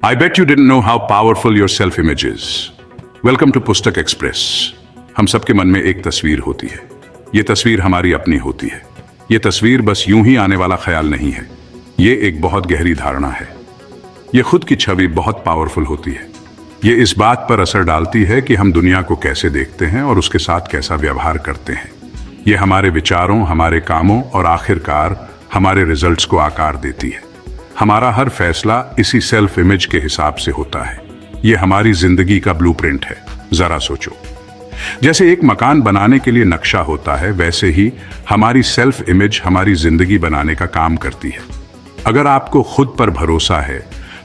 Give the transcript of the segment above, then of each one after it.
I bet you didn't know how powerful your self-image is. Welcome to पुस्तक express. हम सबके मन में एक तस्वीर होती है। ये तस्वीर हमारी अपनी होती है। ये तस्वीर बस यूं ही आने वाला ख्याल नहीं है। ये एक बहुत गहरी धारणा है। ये खुद की छवि बहुत पावरफुल होती है। ये इस बात पर असर डालती है कि हम दुनिया को कैसे देखते हैं और उसके साथ कैसा व्यवहार करते हैं। ये हमारे विचारों, हमारे कामों और आखिरकार हमारे रिजल्ट्स को आकार देती है। हमारा हर फैसला इसी सेल्फ इमेज के हिसाब से होता है। ये हमारी जिंदगी का ब्लूप्रिंट है। जरा सोचो, जैसे एक मकान बनाने के लिए नक्शा होता है, वैसे ही हमारी सेल्फ इमेज हमारी जिंदगी बनाने का काम करती है। अगर आपको खुद पर भरोसा है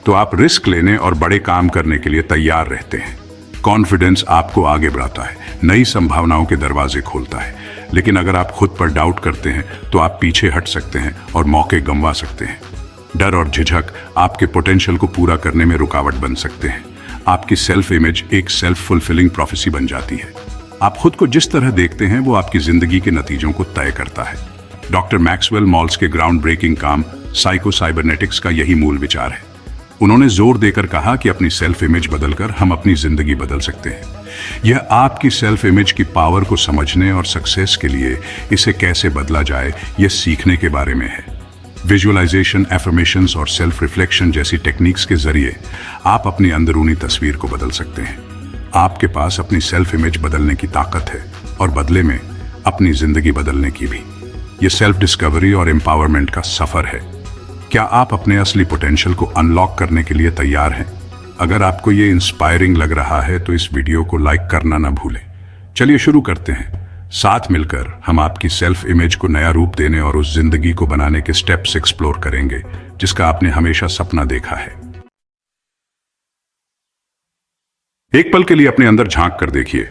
तो आप रिस्क लेने और बड़े काम करने के लिए तैयार रहते हैं। कॉन्फिडेंस आपको आगे बढ़ाता है, नई संभावनाओं के दरवाजे खोलता है। लेकिन अगर आप खुद पर डाउट करते हैं तो आप पीछे हट सकते हैं और मौके गंवा सकते हैं। डर और झिझक आपके पोटेंशियल को पूरा करने में रुकावट बन सकते हैं। आपकी सेल्फ इमेज एक सेल्फ फुलफिलिंग प्रोफेसी बन जाती है। आप खुद को जिस तरह देखते हैं वो आपकी जिंदगी के नतीजों को तय करता है। डॉक्टर मैक्सवेल मॉल्स के ग्राउंड ब्रेकिंग काम साइको साइबरनेटिक्स का यही मूल विचार है। उन्होंने जोर देकर कहा कि अपनी सेल्फ इमेज बदलकर हम अपनी जिंदगी बदल सकते हैं। यह आपकी सेल्फ इमेज की पावर को समझने और सक्सेस के लिए इसे कैसे बदला जाए, यह सीखने के बारे में है। विजुअलाइजेशन, एफर्मेशंस और सेल्फ रिफ्लेक्शन जैसी टेक्निक्स के जरिए आप अपनी अंदरूनी तस्वीर को बदल सकते हैं। आपके पास अपनी सेल्फ इमेज बदलने की ताकत है और बदले में अपनी जिंदगी बदलने की भी। ये सेल्फ डिस्कवरी और एम्पावरमेंट का सफर है। क्या आप अपने असली पोटेंशियल को अनलॉक करने के लिए तैयार हैं? अगर आपको ये इंस्पायरिंग लग रहा है तो इस वीडियो को लाइक करना ना भूलें। चलिए शुरू करते हैं। साथ मिलकर हम आपकी सेल्फ इमेज को नया रूप देने और उस जिंदगी को बनाने के स्टेप्स एक्सप्लोर करेंगे जिसका आपने हमेशा सपना देखा है। एक पल के लिए अपने अंदर झांक कर देखिए।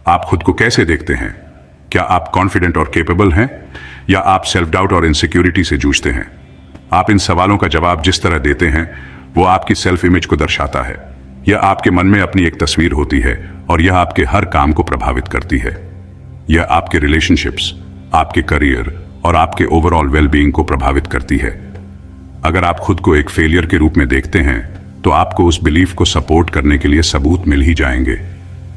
आप खुद को कैसे देखते हैं? क्या आप कॉन्फिडेंट और केपेबल हैं या आप सेल्फ डाउट और इनसिक्योरिटी से जूझते हैं? आप इन सवालों का जवाब जिस तरह देते हैं वो आपकी सेल्फ इमेज को दर्शाता है। यह आपके मन में अपनी एक तस्वीर होती है और यह आपके हर काम को प्रभावित करती है। यह आपके रिलेशनशिप्स, आपके करियर और आपके ओवरऑल वेलबीइंग को प्रभावित करती है। अगर आप खुद को एक फेलियर के रूप में देखते हैं तो आपको उस बिलीफ को सपोर्ट करने के लिए सबूत मिल ही जाएंगे।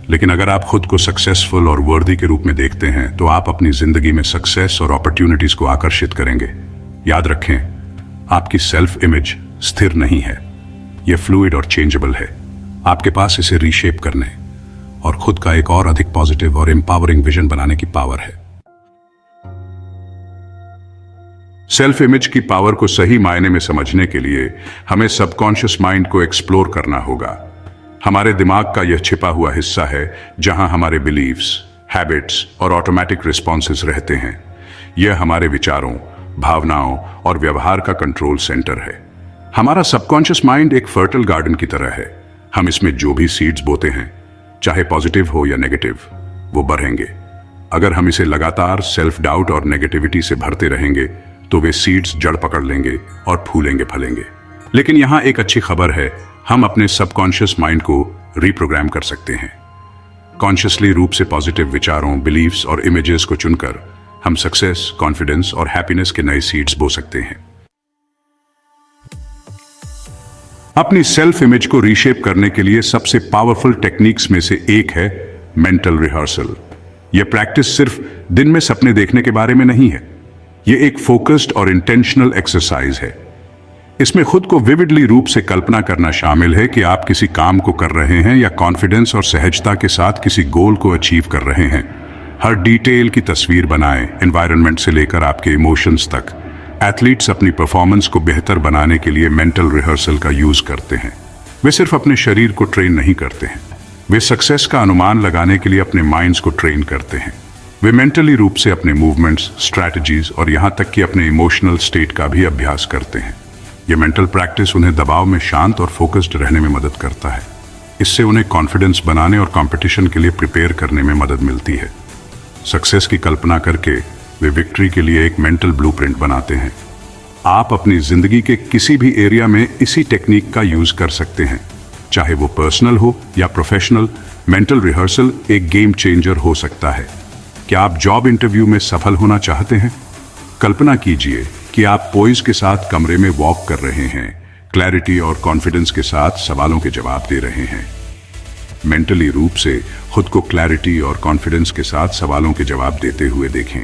लेकिन अगर आप खुद को सक्सेसफुल और वर्दी के रूप में देखते हैं तो आप अपनी जिंदगी में सक्सेस और अपॉर्चुनिटीज को आकर्षित करेंगे। याद रखें, आपकी सेल्फ इमेज स्थिर नहीं है, यह फ्लूइड और चेंजेबल है। आपके पास इसे रीशेप करने और खुद का एक और अधिक पॉजिटिव और एम्पावरिंग विजन बनाने की पावर है। सेल्फ इमेज की पावर को सही मायने में समझने के लिए हमें सबकॉन्शियस माइंड को एक्सप्लोर करना होगा। हमारे दिमाग का यह छिपा हुआ हिस्सा है जहां हमारे बिलीव्स, हैबिट्स और ऑटोमेटिक रिस्पॉन्सेस रहते हैं। यह हमारे विचारों, भावनाओं और व्यवहार का कंट्रोल सेंटर है। हमारा सबकॉन्शियस माइंड एक फर्टाइल गार्डन की तरह है। हम इसमें जो भी सीड्स बोते हैं, चाहे पॉजिटिव हो या नेगेटिव, वो बढ़ेंगे। अगर हम इसे लगातार सेल्फ डाउट और नेगेटिविटी से भरते रहेंगे तो वे सीड्स जड़ पकड़ लेंगे और फूलेंगे फलेंगे। लेकिन यहाँ एक अच्छी खबर है, हम अपने सबकॉन्शियस माइंड को रीप्रोग्राम कर सकते हैं। कॉन्शियसली रूप से पॉजिटिव विचारों, बिलीव्स और इमेजेस को चुनकर हम सक्सेस, कॉन्फिडेंस और हैप्पीनेस के नए सीड्स बो सकते हैं। अपनी सेल्फ इमेज को रीशेप करने के लिए सबसे पावरफुल टेक्निक्स में से एक है मेंटल रिहर्सल। यह प्रैक्टिस सिर्फ दिन में सपने देखने के बारे में नहीं है। यह एक फोकस्ड और इंटेंशनल एक्सरसाइज है। इसमें खुद को विविडली रूप से कल्पना करना शामिल है कि आप किसी काम को कर रहे हैं या कॉन्फिडेंस और सहजता के साथ किसी गोल को अचीव कर रहे हैं। हर डिटेल की तस्वीर बनाएं, एनवायरनमेंट से लेकर आपके इमोशंस तक। एथलीट्स अपनी परफॉर्मेंस को बेहतर बनाने के लिए मेंटल रिहर्सल का यूज करते हैं। वे सिर्फ अपने शरीर को ट्रेन नहीं करते हैं, वे सक्सेस का अनुमान लगाने के लिए अपने माइंड्स को ट्रेन करते हैं। वे मेंटली रूप से अपने मूवमेंट्स, स्ट्रैटेजीज और यहां तक कि अपने इमोशनल स्टेट का भी अभ्यास करते हैं। यह मेंटल प्रैक्टिस उन्हें दबाव में शांत और फोकस्ड रहने में मदद करता है। इससे उन्हें कॉन्फिडेंस बनाने और कंपटीशन के लिए प्रिपेयर करने में मदद मिलती है। सक्सेस की कल्पना करके वे विक्ट्री के लिए एक मेंटल ब्लूप्रिंट बनाते हैं। आप अपनी जिंदगी के किसी भी एरिया में इसी टेक्निक का यूज कर सकते हैं, चाहे वो पर्सनल हो या प्रोफेशनल। मेंटल रिहर्सल एक गेम चेंजर हो सकता है। क्या आप जॉब इंटरव्यू में सफल होना चाहते हैं? कल्पना कीजिए कि आप पोइज के साथ कमरे में वॉक कर रहे हैं, क्लैरिटी और कॉन्फिडेंस के साथ सवालों के जवाब दे रहे हैं। मेंटली रूप से खुद को क्लैरिटी और कॉन्फिडेंस के साथ सवालों के जवाब देते हुए देखें।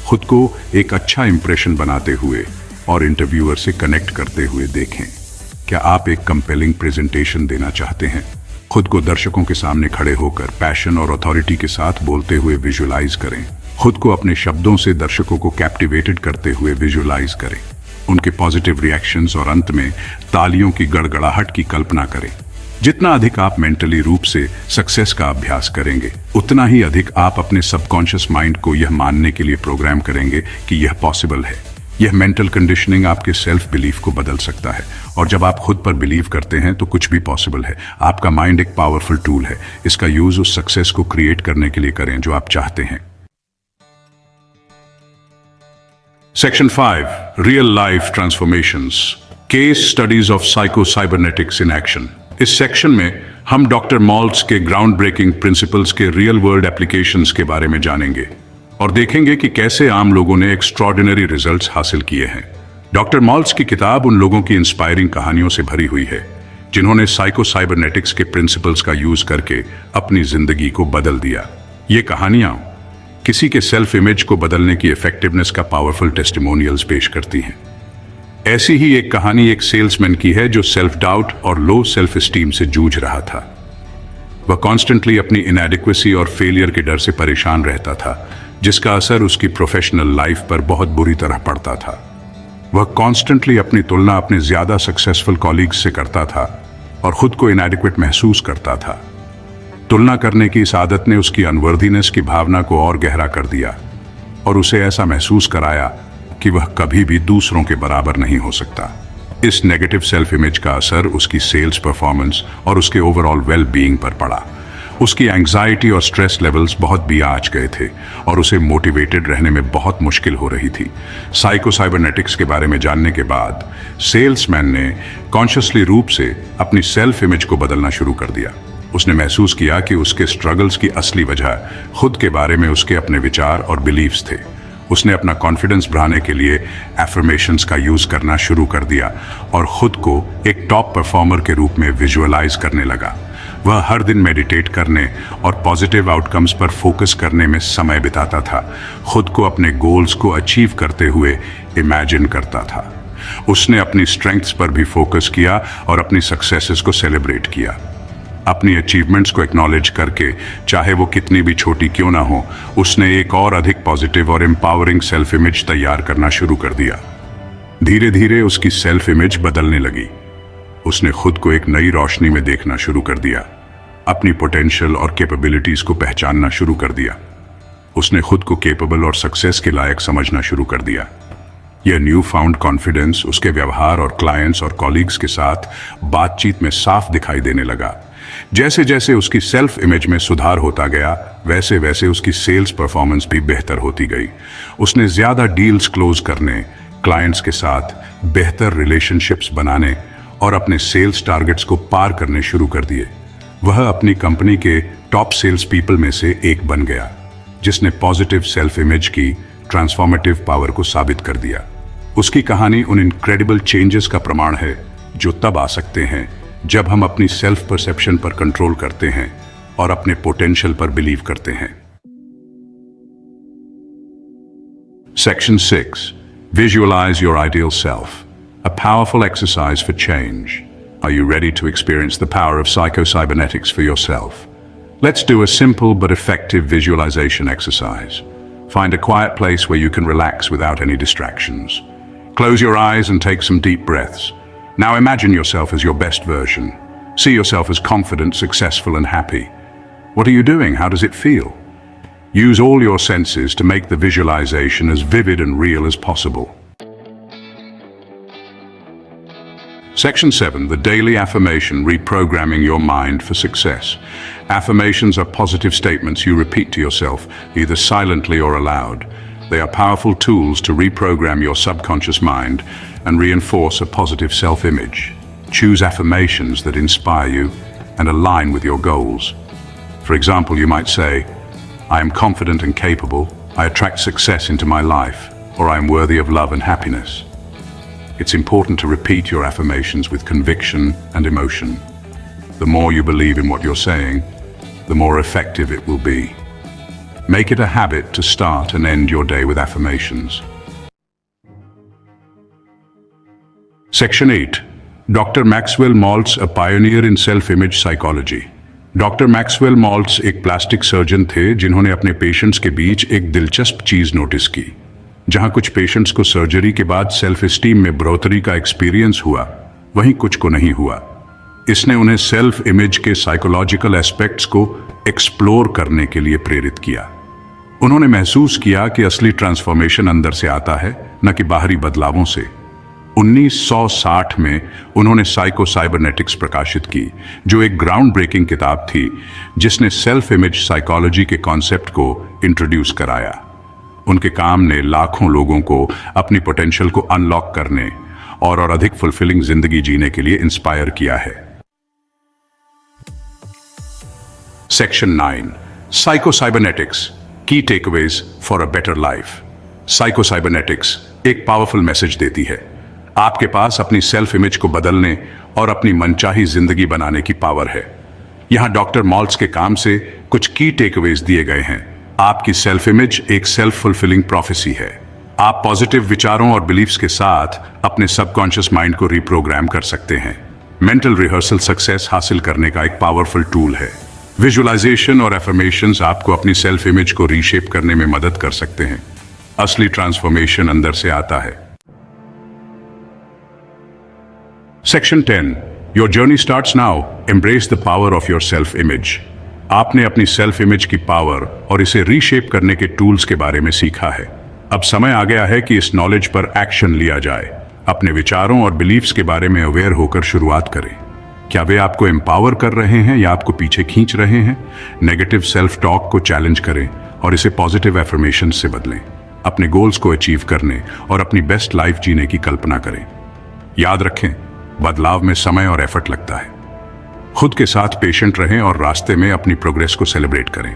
खुद को एक अच्छा इंप्रेशन बनाते हुए और इंटरव्यूअर से कनेक्ट करते हुए देखें। क्या आप एक कंपेलिंग प्रेजेंटेशन देना चाहते हैं? खुद को दर्शकों के सामने खड़े होकर पैशन और अथॉरिटी के साथ बोलते हुए विजुअलाइज करें। खुद को अपने शब्दों से दर्शकों को कैप्टिवेटेड करते हुए विजुअलाइज करें। उनके पॉजिटिव रिएक्शंस और अंत में तालियों की गड़गड़ाहट की कल्पना करें। जितना अधिक आप मेंटली रूप से सक्सेस का अभ्यास करेंगे, उतना ही अधिक आप अपने सबकॉन्शियस माइंड को यह मानने के लिए प्रोग्राम करेंगे कि यह पॉसिबल है। यह मेंटल कंडीशनिंग आपके सेल्फ बिलीफ को बदल सकता है, और जब आप खुद पर बिलीव करते हैं तो कुछ भी पॉसिबल है। आपका माइंड एक पावरफुल टूल है। इसका यूज उस सक्सेस को क्रिएट करने के लिए करें जो आप चाहते हैं। Section 5. Real Life Transformations. Case Studies of Psycho-Cybernetics in Action. इस सेक्शन में हम डॉक्टर मॉल्ट्स के ग्राउंड ब्रेकिंग प्रिंसिपल्स के रियल वर्ल्ड एप्लीकेशंस के बारे में जानेंगे और देखेंगे कि कैसे आम लोगों ने एक्स्ट्रॉर्डिनरी रिजल्ट्स हासिल किए हैं। डॉक्टर मॉल्ट्स की किताब उन लोगों की इंस्पायरिंग कहानियों से भरी हुई है जिन्होंने साइको-साइबरनेटिक्स के प्रिंसिपल्स का यूज करके अपनी जिंदगी को बदल दिया। ये कहानियां किसी के सेल्फ इमेज को बदलने की इफेक्टिवनेस का पावरफुल टेस्टिमोनियल्स पेश करती हैं। ऐसी ही एक कहानी एक सेल्समैन की है जो सेल्फ डाउट और लो सेल्फ एस्टीम से जूझ रहा था। वह कॉन्स्टेंटली अपनी इनएडिक्वेसी और फेलियर के डर से परेशान रहता था, जिसका असर उसकी प्रोफेशनल लाइफ पर बहुत बुरी तरह पड़ता था। वह कॉन्स्टेंटली अपनी तुलना अपने ज्यादा सक्सेसफुल कॉलीग्स से करता था और खुद को इनएडिक्वेट महसूस करता था। तुलना करने की इस आदत ने उसकी अनवर्दीनेस की भावना को और गहरा कर दिया और उसे ऐसा महसूस कराया कि वह कभी भी दूसरों के बराबर नहीं हो सकता। इस नेगेटिव सेल्फ इमेज का असर उसकी सेल्स परफॉर्मेंस और उसके ओवरऑल वेल बीइंग पर पड़ा। उसकी एंग्जाइटी और स्ट्रेस लेवल्स बहुत भी आंच गए थे और उसे मोटिवेटेड रहने में बहुत मुश्किल हो रही थी। साइको-साइबरनेटिक्स के बारे में जानने के बाद सेल्समैन ने कॉन्शियसली रूप से अपनी सेल्फ इमेज को बदलना शुरू कर दिया। उसने महसूस किया कि उसके स्ट्रगल्स की असली वजह खुद के बारे में उसके अपने विचार और बिलीव्स थे। उसने अपना कॉन्फिडेंस बढ़ाने के लिए एफर्मेशंस का यूज करना शुरू कर दिया और खुद को एक टॉप परफॉर्मर के रूप में विजुअलाइज करने लगा। वह हर दिन मेडिटेट करने और पॉजिटिव आउटकम्स पर फोकस करने में समय बिताता था। खुद को अपने गोल्स को अचीव करते हुए इमेजिन करता था। उसने अपनी स्ट्रेंथ्स पर भी फोकस किया और अपनी सक्सेसेस को सेलिब्रेट किया। अपनी अचीवमेंट्स को एक्नॉलेज करके, चाहे वो कितनी भी छोटी क्यों ना हो, उसने एक और अधिक पॉजिटिव और एम्पावरिंग सेल्फ इमेज तैयार करना शुरू कर दिया। धीरे धीरे उसकी सेल्फ इमेज बदलने लगी। उसने खुद को एक नई रोशनी में देखना शुरू कर दिया, अपनी पोटेंशियल और कैपेबिलिटीज को पहचानना शुरू कर दिया। उसने खुद को कैपेबल और सक्सेस के लायक समझना शुरू कर दिया। यह न्यू फाउंड कॉन्फिडेंस उसके व्यवहार और क्लाइंट्स और कॉलीग्स के साथ बातचीत में साफ दिखाई देने लगा। जैसे जैसे उसकी सेल्फ इमेज में सुधार होता गया, वैसे वैसे उसकी सेल्स परफॉर्मेंस भी बेहतर होती गई। उसने ज्यादा डील्स क्लोज करने, क्लाइंट्स के साथ बेहतर रिलेशनशिप्स बनाने और अपने सेल्स टारगेट्स को पार करने शुरू कर दिए। वह अपनी कंपनी के टॉप सेल्स पीपल में से एक बन गया, जिसने पॉजिटिव सेल्फ इमेज की ट्रांसफॉर्मेटिव पावर को साबित कर दिया। उसकी कहानी उन इनक्रेडिबल चेंजेस का प्रमाण है जो तब आ सकते हैं जब हम अपनी सेल्फ परसेप्शन पर कंट्रोल करते हैं और अपने पोटेंशियल पर बिलीव करते हैं। Section 6. Visualize your ideal self. A powerful exercise for change. Are you ready to experience the power of psycho-cybernetics for yourself? Let's do a simple but effective visualization exercise. Find a quiet place where you can relax without any distractions. Close your eyes and take some deep breaths. Now imagine yourself as your best version. See yourself as confident, successful, and happy. What are you doing? How does it feel? Use all your senses to make the visualization as vivid and real as possible. Section 7. The Daily Affirmation, Reprogramming Your Mind for Success. Affirmations are positive statements you repeat to yourself, either silently or aloud. They are powerful tools to reprogram your subconscious mind and reinforce a positive self-image. Choose affirmations that inspire you and align with your goals. For example, you might say, I am confident and capable, I attract success into my life, or I am worthy of love and happiness. It's important to repeat your affirmations with conviction and emotion. The more you believe in what you're saying, the more effective it will be. Make it a habit to start and end your day with affirmations. Section 8. Dr. Maxwell Maltz, a pioneer in self-image psychology. Doctor Maxwell malts एक plastic surgeon थे जिन्होंने अपने patients के बीच एक दिलचस्प चीज notice की। जहां कुछ पेशेंट्स को सर्जरी के बाद सेल्फ एस्टीम में बढ़ोतरी का एक्सपीरियंस हुआ, वहीं कुछ को नहीं हुआ। इसने उन्हें सेल्फ इमेज के साइकोलॉजिकल एस्पेक्ट्स को एक्सप्लोर करने के लिए प्रेरित किया। उन्होंने महसूस किया कि असली ट्रांसफॉर्मेशन अंदर से आता है, न कि बाहरी बदलावों से। 1960 में उन्होंने साइको साइबरनेटिक्स प्रकाशित की, जो एक ग्राउंड ब्रेकिंग किताब थी जिसने सेल्फ इमेज साइकोलॉजी के कॉन्सेप्ट को इंट्रोड्यूस कराया। उनके काम ने लाखों लोगों को अपनी पोटेंशियल को अनलॉक करने और अधिक फुलफिलिंग जिंदगी जीने के लिए इंस्पायर किया है। सेक्शन 9, साइको साइबरनेटिक्स, की takeaways for a better life. Psycho cybernetics एक पावरफुल मैसेज देती है। आपके पास अपनी सेल्फ इमेज को बदलने और अपनी मनचाही जिंदगी बनाने की पावर है। यहां डॉक्टर मॉल्ट्स के काम से कुछ की टेकअवेज दिए गए हैं। आपकी सेल्फ इमेज एक सेल्फ फुलफिलिंग प्रोफेसी है। आप पॉजिटिव विचारों और बिलीफ्स के साथ अपने सबकॉन्शियस माइंड को रिप्रोग्राम कर सकते हैं। मेंटल रिहर्सल सक्सेस हासिल करने का एक पावरफुल टूल है। विजुअलाइजेशन और एफर्मेशंस आपको अपनी सेल्फ इमेज को रीशेप करने में मदद कर सकते हैं। असली ट्रांसफॉर्मेशन अंदर से आता है। Section 10, your journey starts now, embrace the power of your self image. आपने अपनी सेल्फ इमेज की पावर और इसे रीशेप करने के टूल्स के बारे में सीखा है। अब समय आ गया है कि इस नॉलेज पर एक्शन लिया जाए। अपने विचारों और बिलीफ्स के बारे में अवेयर होकर शुरुआत करें। क्या वे आपको एम्पावर कर रहे हैं या आपको पीछे खींच रहे हैं? नेगेटिव सेल्फ टॉक को चैलेंज करें और इसे पॉजिटिव एफर्मेशन से बदलें। अपने गोल्स को अचीव करने और अपनी बेस्ट लाइफ जीने की कल्पना करें। याद रखें, बदलाव में समय और एफर्ट लगता है। खुद के साथ पेशेंट रहें और रास्ते में अपनी प्रोग्रेस को सेलिब्रेट करें।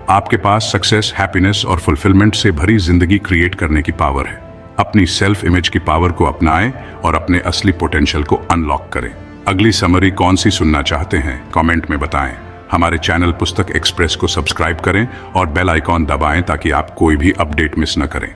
आपके पास सक्सेस, हैप्पीनेस और फुलफिलमेंट से भरी जिंदगी क्रिएट करने की पावर है। अपनी सेल्फ इमेज की पावर को अपनाएं और अपने असली पोटेंशियल को अनलॉक करें। अगली समरी कौन सी सुनना चाहते हैं, कमेंट में बताएं। हमारे चैनल पुस्तक एक्सप्रेस को सब्सक्राइब करें और बेल आइकॉन दबाएं ताकि आप कोई भी अपडेट मिस न करें।